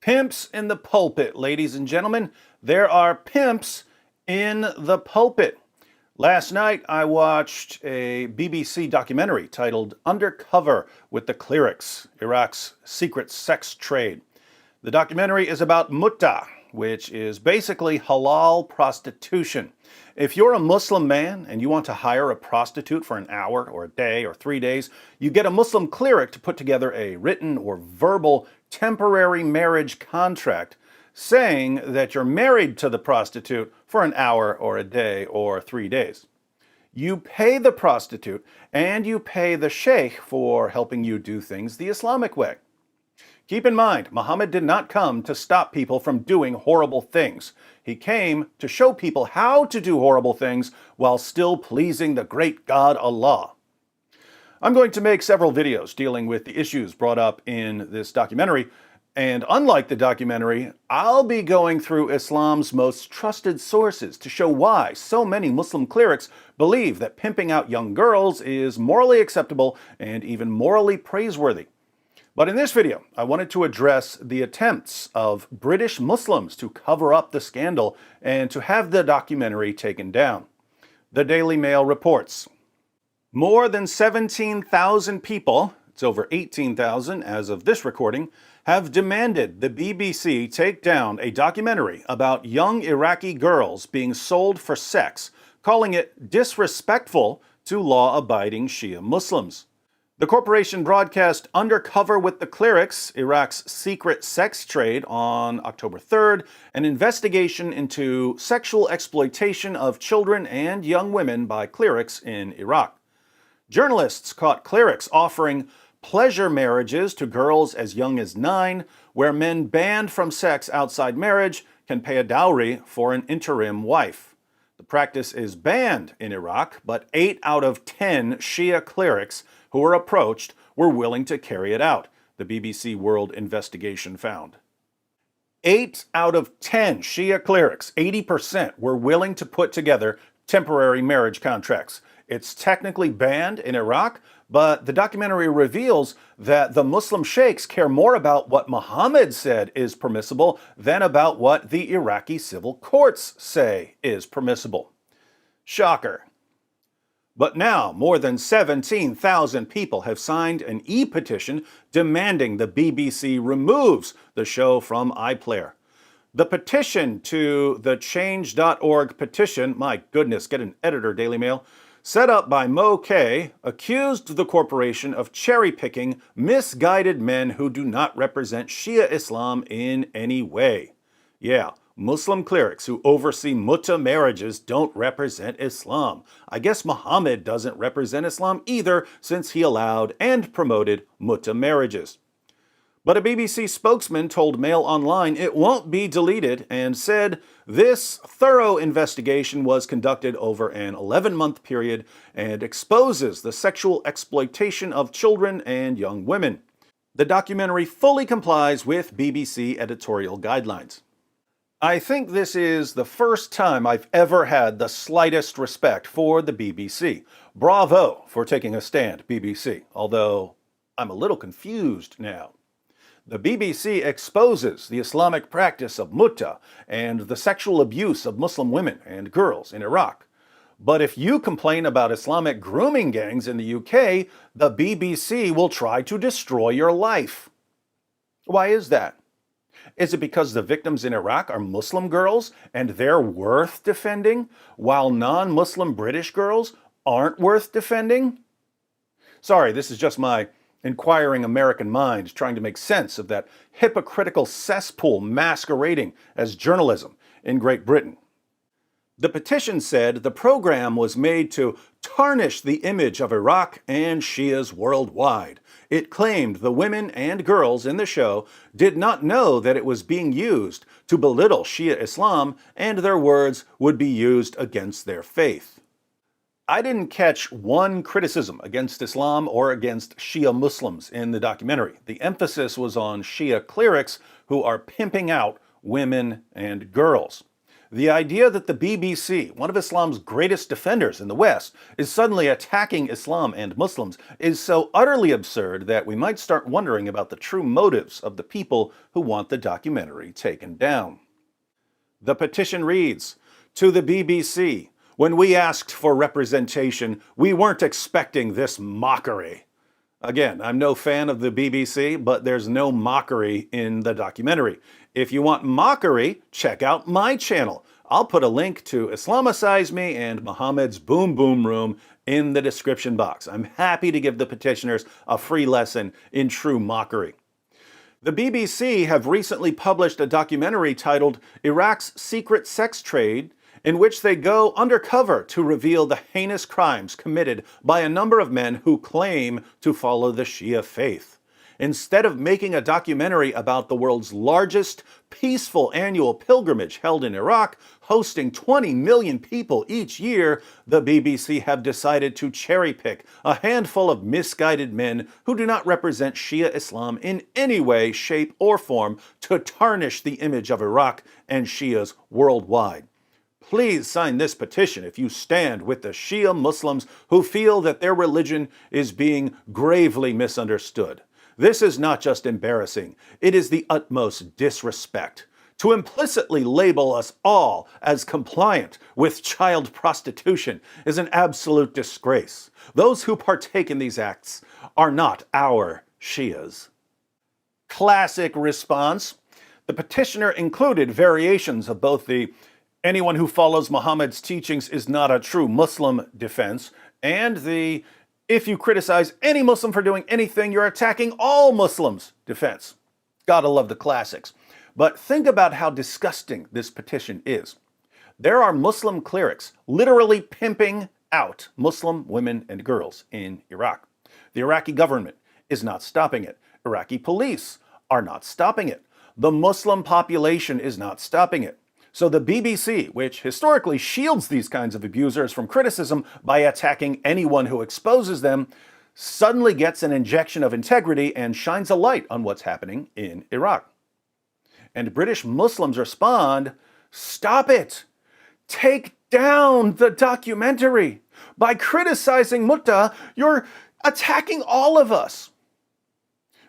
Pimps in the pulpit, ladies and gentlemen. There are pimps in the pulpit. Last night, I watched a BBC documentary titled Undercover with the Clerics, Iraq's secret sex trade. The documentary is about mutta, which is basically halal prostitution. If you're a Muslim man and you want to hire a prostitute for an hour or a day or 3 days, you get a Muslim cleric to put together a written or verbal temporary marriage contract saying that you're married to the prostitute for an hour or a day or 3 days. You pay the prostitute and you pay the sheikh for helping you do things the Islamic way. Keep in mind, Muhammad did not come to stop people from doing horrible things. He came to show people how to do horrible things while still pleasing the great God Allah. I'm going to make several videos dealing with the issues brought up in this documentary, and unlike the documentary, I'll be going through Islam's most trusted sources to show why so many Muslim clerics believe that pimping out young girls is morally acceptable and even morally praiseworthy. But in this video, I wanted to address the attempts of British Muslims to cover up the scandal and to have the documentary taken down. The Daily Mail reports, more than 17,000 people, it's over 18,000 as of this recording, have demanded the BBC take down a documentary about young Iraqi girls being sold for sex, calling it disrespectful to law-abiding Shia Muslims. The corporation broadcast Undercover with the Clerics, Iraq's secret sex trade, on October 3rd, an investigation into sexual exploitation of children and young women by clerics in Iraq. Journalists caught clerics offering pleasure marriages to girls as young as 9, where men banned from sex outside marriage can pay a dowry for an interim wife. The practice is banned in Iraq, but 8 out of 10 Shia clerics who were approached were willing to carry it out, the BBC World investigation found. 8 out of 10 Shia clerics, 80%, were willing to put together temporary marriage contracts. It's technically banned in Iraq, but the documentary reveals that the Muslim sheikhs care more about what Muhammad said is permissible than about what the Iraqi civil courts say is permissible. Shocker. But now, more than 17,000 people have signed an e-petition demanding the BBC removes the show from iPlayer. The petition to the Change.org petition, my goodness, get an editor, Daily Mail, set up by Mo K, accused the corporation of cherry-picking misguided men who do not represent Shia Islam in any way. Yeah, Muslim clerics who oversee mutta marriages don't represent Islam. I guess Muhammad doesn't represent Islam either, since he allowed and promoted mutta marriages. But a BBC spokesman told Mail Online it won't be deleted and said this thorough investigation was conducted over an 11-month period and exposes the sexual exploitation of children and young women. The documentary fully complies with BBC editorial guidelines. I think this is the first time I've ever had the slightest respect for the BBC. Bravo for taking a stand, BBC, although I'm a little confused now. The BBC exposes the Islamic practice of mutta and the sexual abuse of Muslim women and girls in Iraq. But if you complain about Islamic grooming gangs in the UK, the BBC will try to destroy your life. Why is that? Is it because the victims in Iraq are Muslim girls and they're worth defending, while non-Muslim British girls aren't worth defending? Sorry, this is just my inquiring American mind trying to make sense of that hypocritical cesspool masquerading as journalism in Great Britain. The petition said the program was made to tarnish the image of Iraq and Shias worldwide. It claimed the women and girls in the show did not know that it was being used to belittle Shia Islam, and their words would be used against their faith. I didn't catch one criticism against Islam or against Shia Muslims in the documentary. The emphasis was on Shia clerics who are pimping out women and girls. The idea that the BBC, one of Islam's greatest defenders in the West, is suddenly attacking Islam and Muslims is so utterly absurd that we might start wondering about the true motives of the people who want the documentary taken down. The petition reads, "To the BBC, when we asked for representation, we weren't expecting this mockery." Again, I'm no fan of the BBC, but there's no mockery in the documentary. If you want mockery, check out my channel. I'll put a link to Islamicize Me and Muhammad's Boom Boom Room in the description box. I'm happy to give the petitioners a free lesson in true mockery. The BBC have recently published a documentary titled Iraq's Secret Sex Trade, in which they go undercover to reveal the heinous crimes committed by a number of men who claim to follow the Shia faith. Instead of making a documentary about the world's largest peaceful annual pilgrimage held in Iraq, hosting 20 million people each year, the BBC have decided to cherry-pick a handful of misguided men who do not represent Shia Islam in any way, shape, or form to tarnish the image of Iraq and Shias worldwide. Please sign this petition if you stand with the Shia Muslims who feel that their religion is being gravely misunderstood. This is not just embarrassing, it is the utmost disrespect. To implicitly label us all as compliant with child prostitution is an absolute disgrace. Those who partake in these acts are not our Shias. Classic response. The petitioner included variations of both the "anyone who follows Muhammad's teachings is not a true Muslim" defense and the "if you criticize any Muslim for doing anything, you're attacking all Muslims" defense. Gotta love the classics. But think about how disgusting this petition is. There are Muslim clerics literally pimping out Muslim women and girls in Iraq. The Iraqi government is not stopping it. Iraqi police are not stopping it. The Muslim population is not stopping it. So the BBC, which historically shields these kinds of abusers from criticism by attacking anyone who exposes them, suddenly gets an injection of integrity and shines a light on what's happening in Iraq. And British Muslims respond, "Stop it! Take down the documentary! By criticizing Mutta, you're attacking all of us!"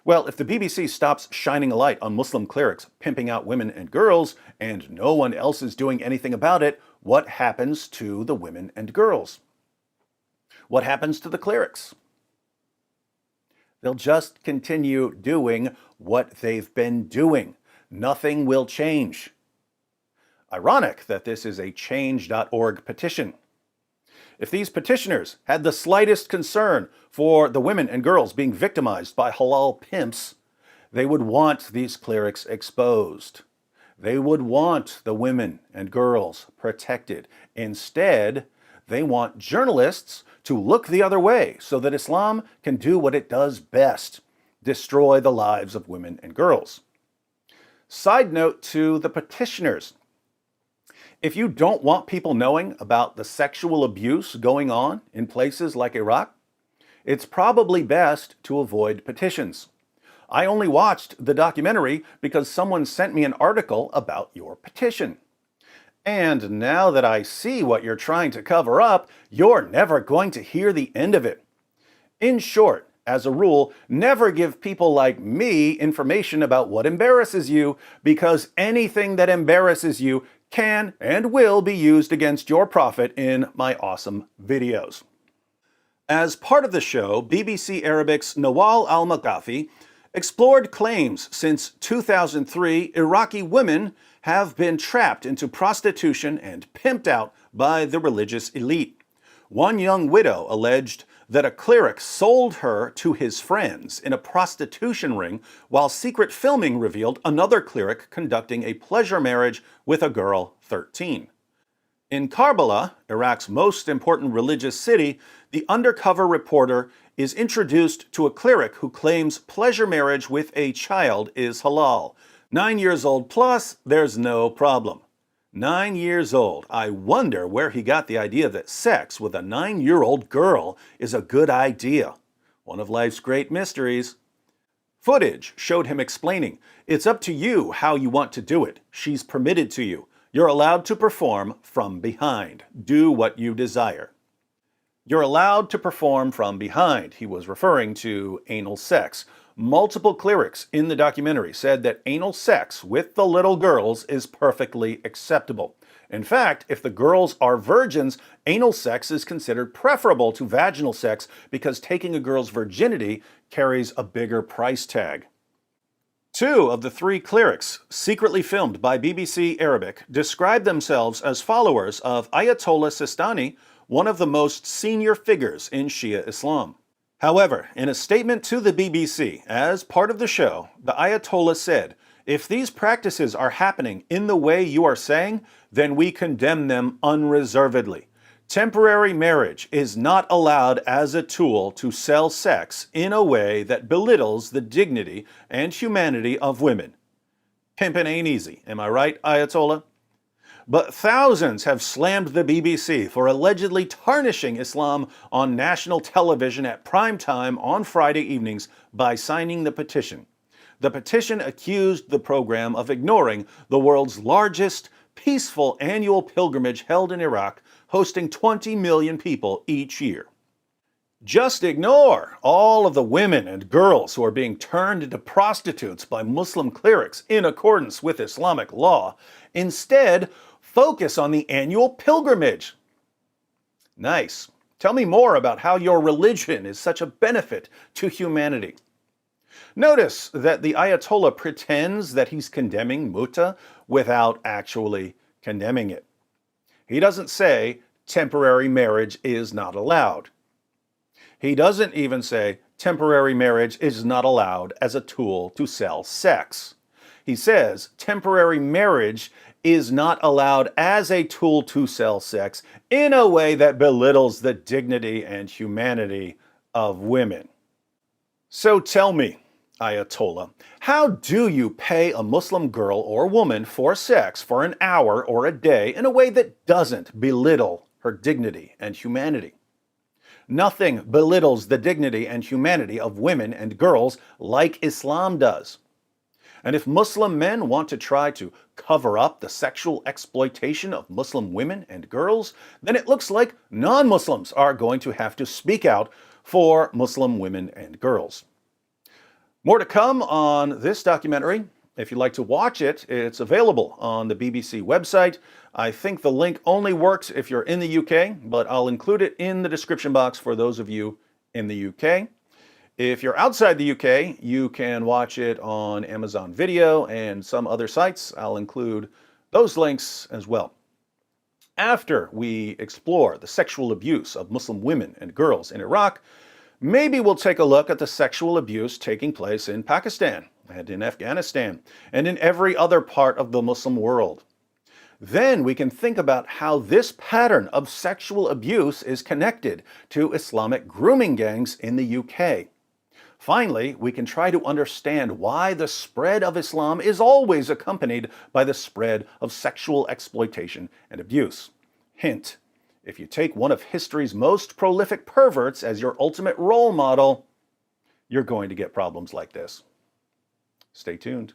Well, if the BBC stops shining a light on Muslim clerics pimping out women and girls, and no one else is doing anything about it, what happens to the women and girls? What happens to the clerics? They'll just continue doing what they've been doing. Nothing will change. Ironic that this is a change.org petition. If these petitioners had the slightest concern for the women and girls being victimized by halal pimps, they would want these clerics exposed. They would want the women and girls protected. Instead, they want journalists to look the other way so that Islam can do what it does best: destroy the lives of women and girls. Side note to the petitioners. If you don't want people knowing about the sexual abuse going on in places like Iraq, it's probably best to avoid petitions. I only watched the documentary because someone sent me an article about your petition. And now that I see what you're trying to cover up, you're never going to hear the end of it. In short, as a rule, never give people like me information about what embarrasses you, because anything that embarrasses you can and will be used against your profit in my awesome videos. As part of the show, BBC Arabic's Nawal al-Maghafi explored claims since 2003 Iraqi women have been trapped into prostitution and pimped out by the religious elite. One young widow alleged that a cleric sold her to his friends in a prostitution ring, while secret filming revealed another cleric conducting a pleasure marriage with a girl 13. In Karbala, Iraq's most important religious city, the undercover reporter is introduced to a cleric who claims pleasure marriage with a child is halal. 9 years old plus, there's no problem. 9 years old. I wonder where he got the idea that sex with a 9-year-old girl is a good idea. One of life's great mysteries. Footage showed him explaining, "It's up to you how you want to do it. She's permitted to you. You're allowed to perform from behind. Do what you desire. You're allowed to perform from behind. He was referring to anal sex. Multiple clerics in the documentary said that anal sex with the little girls is perfectly acceptable. In fact, if the girls are virgins, anal sex is considered preferable to vaginal sex because taking a girl's virginity carries a bigger price tag. Two of the three clerics, secretly filmed by BBC Arabic, describe themselves as followers of Ayatollah Sistani, one of the most senior figures in Shia Islam. However, in a statement to the BBC as part of the show, the Ayatollah said, "If these practices are happening in the way you are saying, then we condemn them unreservedly. Temporary marriage is not allowed as a tool to sell sex in a way that belittles the dignity and humanity of women." Pimpin' ain't easy, am I right, Ayatollah? But thousands have slammed the BBC for allegedly tarnishing Islam on national television at prime time on Friday evenings by signing the petition. The petition accused the program of ignoring the world's largest peaceful annual pilgrimage held in Iraq, hosting 20 million people each year. Just ignore all of the women and girls who are being turned into prostitutes by Muslim clerics in accordance with Islamic law. Instead, focus on the annual pilgrimage. Nice. Tell me more about how your religion is such a benefit to humanity. Notice that the Ayatollah pretends that he's condemning muta without actually condemning it. He doesn't say temporary marriage is not allowed. He doesn't even say temporary marriage is not allowed as a tool to sell sex. He says temporary marriage is not allowed as a tool to sell sex in a way that belittles the dignity and humanity of women. So tell me, Ayatollah, how do you pay a Muslim girl or woman for sex for an hour or a day in a way that doesn't belittle her dignity and humanity? Nothing belittles the dignity and humanity of women and girls like Islam does. And if Muslim men want to try to cover up the sexual exploitation of Muslim women and girls, then it looks like non-Muslims are going to have to speak out for Muslim women and girls. More to come on this documentary. If you'd like to watch it, it's available on the BBC website. I think the link only works if you're in the UK, but I'll include it in the description box for those of you in the UK. If you're outside the UK, you can watch it on Amazon Video and some other sites. I'll include those links as well. After we explore the sexual abuse of Muslim women and girls in Iraq, maybe we'll take a look at the sexual abuse taking place in Pakistan and in Afghanistan and in every other part of the Muslim world. Then we can think about how this pattern of sexual abuse is connected to Islamic grooming gangs in the UK. Finally, we can try to understand why the spread of Islam is always accompanied by the spread of sexual exploitation and abuse. Hint: if you take one of history's most prolific perverts as your ultimate role model, you're going to get problems like this. Stay tuned.